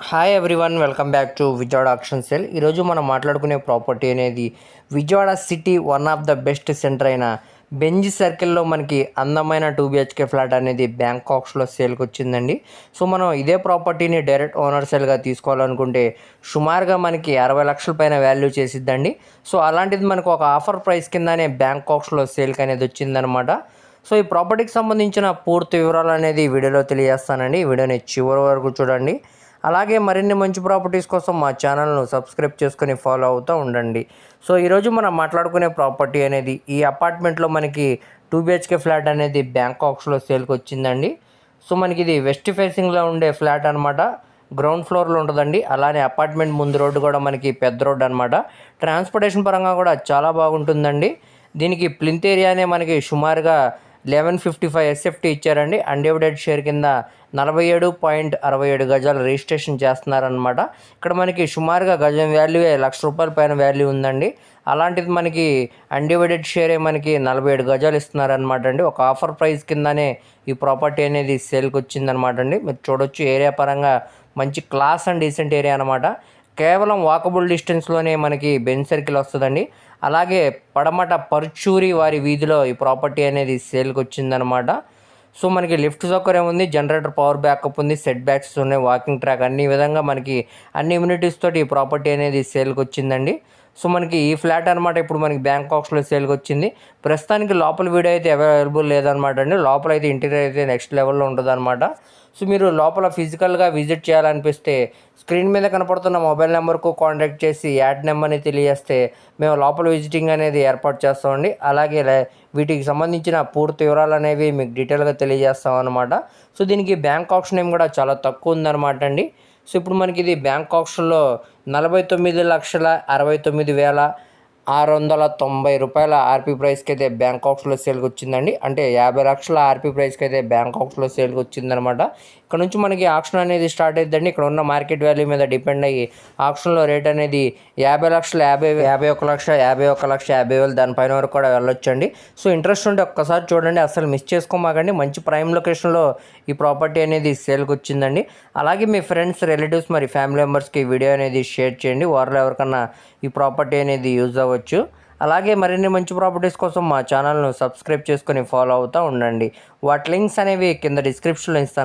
Hi everyone, welcome back to Vijayawada auction sale. ఈరోజు మనం మాట్లాడుకునే ప్రాపర్టీ అనేది Vijayawada city one of the best centre అయిన బెంజ్ సర్కిల్లో మనకి అందమైన 2 BHK ఫ్లాట్ అనేది బ్యాంకాక్స్లో సేల్కి వచ్చిందండి. సో మనం ఇదే ప్రాపర్టీని డైరెక్ట్ ఓనర్ సేల్గా తీసుకోవాలనుకుంటే సుమారుగా మనకి 60 లక్షల పైన వాల్యూ చేసిద్దండి. సో అలాంటిది మనకు ఒక ఆఫర్ ప్రైస్ కిందనే బ్యాంకాక్స్లో సేల్కి అనేది వచ్చిందనమాట. సో ఈ ప్రాపర్టీకి సంబంధించిన పూర్తి వివరాలు అనేది వీడియోలో తెలియజేస్తానండి. ఈ వీడియోని చివరి వరకు చూడండి. అలాగే మరిన్ని మంచి ప్రాపర్టీస్ కోసం మా ఛానల్ను సబ్స్క్రైబ్ చేసుకొని ఫాలో అవుతూ ఉండండి. సో ఈరోజు మనం మాట్లాడుకునే ప్రాపర్టీ అనేది ఈ అపార్ట్మెంట్లో మనకి 2 BHK ఫ్లాట్ అనేది బ్యాంకాక్స్లో సేల్కి వచ్చిందండి. సో మనకి ఇది వెస్ట్ ఫేసింగ్లో ఉండే ఫ్లాట్ అనమాట. గ్రౌండ్ ఫ్లోర్లో ఉంటుందండి. అలానే అపార్ట్మెంట్ ముందు రోడ్డు కూడా మనకి పెద్ద రోడ్డు అనమాట. ట్రాన్స్పోర్టేషన్ పరంగా కూడా చాలా బాగుంటుందండి. దీనికి ప్లింత్ ఏరియానే మనకి సుమారుగా 1155 SFT ఇచ్చారండి. అన్డివైడెడ్ షేర్ కింద 47.67 గజాలు రిజిస్ట్రేషన్ చేస్తున్నారనమాట. ఇక్కడ మనకి సుమారుగా గజం వాల్యూ ₹1,00,000 పైన వాల్యూ ఉందండి. అలాంటిది మనకి అన్డివైడెడ్ షేరే మనకి 47 గజాలు ఇస్తున్నారనమాట అండి. ఒక ఆఫర్ ప్రైస్ కిందనే ఈ ప్రాపర్టీ అనేది సేల్కి వచ్చిందనమాట అండి. మీరు చూడొచ్చు, ఏరియా పరంగా మంచి క్లాస్ అండ్ డీసెంట్ ఏరియా అనమాట. కేవలం వాకబుల్ డిస్టెన్స్లోనే మనకి బెంజ్ సర్కిల్ వస్తుందండి. అలాగే పడమట పరుచూరి వారి వీధిలో ఈ ప్రాపర్టీ అనేది సేల్కి వచ్చిందనమాట. సో మనకి లిఫ్ట్ సౌకర్యం ఉంది, జనరేటర్ పవర్ బ్యాకప్ ఉంది, సెట్ బ్యాక్స్ ఉన్నాయి, వాకింగ్ ట్రాక్, అన్ని విధంగా మనకి అన్ని ఇమ్యూనిటీస్ తోటి ఈ ప్రాపర్టీ అనేది సేల్కి వచ్చిందండి. సో మనకి ఈ ఫ్లాట్ అనమాట ఇప్పుడు మనకి బ్యాంకాక్స్లో సేల్కి వచ్చింది. ప్రస్తుతానికి లోపల వీడియో అయితే అవైలబుల్ లేదనమాట అండి. లోపల అయితే ఇంటీరియర్ అయితే నెక్స్ట్ లెవెల్లో ఉంటుంది అనమాట. సో మీరు లోపల ఫిజికల్గా విజిట్ చేయాలనిపిస్తే స్క్రీన్ మీద కనపడుతున్న మొబైల్ నెంబర్కు కాంటాక్ట్ చేసి యాడ్ నెంబర్ని తెలియజేస్తే మేము లోపల విజిటింగ్ అనేది ఏర్పాటు చేస్తామండి. అలాగే వీటికి సంబంధించిన పూర్తి వివరాలు అనేవి మీకు డీటెయిల్గా తెలియజేస్తాం అనమాట. సో దీనికి బ్యాంక్ ఆప్షన్ ఏం కూడా చాలా తక్కువ ఉందన్నమాట అండి. సో ఇప్పుడు మనకి ఇది బ్యాంక్ ఆప్షన్లో ₹49,69,690 ఆర్పీ ప్రైస్కి అయితే బ్యాంకాక్స్లో సేల్కి వచ్చిందండి. అంటే 50 లక్షల ఆర్పీ ప్రైస్కి అయితే బ్యాంకాక్స్లో సేల్కి వచ్చిందనమాట. ఇక్కడ నుంచి మనకి ఆప్షన్ అనేది స్టార్ట్ అవుతుందండి. ఇక్కడ ఉన్న మార్కెట్ వాల్యూ మీద డిపెండ్ అయ్యి ఆప్షన్లో రేట్ అనేది 50 లక్షలు, 51 లక్ష, 51,50,000 దానిపైన వరకు కూడా వెళ్ళొచ్చండి. సో ఇంట్రెస్ట్ ఉంటే ఒక్కసారి చూడండి, అసలు మిస్ చేసుకోమాకండి. మంచి ప్రైమ్ లొకేషన్లో ఈ ప్రాపర్టీ అనేది సేల్కి వచ్చిందండి. అలాగే మీ ఫ్రెండ్స్, రిలేటివ్స్, మరి ఫ్యామిలీ మెంబర్స్కి వీడియో అనేది షేర్ చేయండి. వారిలో ఎవరికన్నా ఈ ప్రాపర్టీ అనేది యూజ్ అవ్వచ్చు. అలాగే మరిన్ని మంచి ప్రాపర్టీస్ కోసం మా ఛానల్ను సబ్స్క్రైబ్ చేసుకొని ఫాలో అవుతూ ఉండండి. వాటి లింక్స్ అనేవి కింద డిస్క్రిప్షన్లో ఇస్తాను.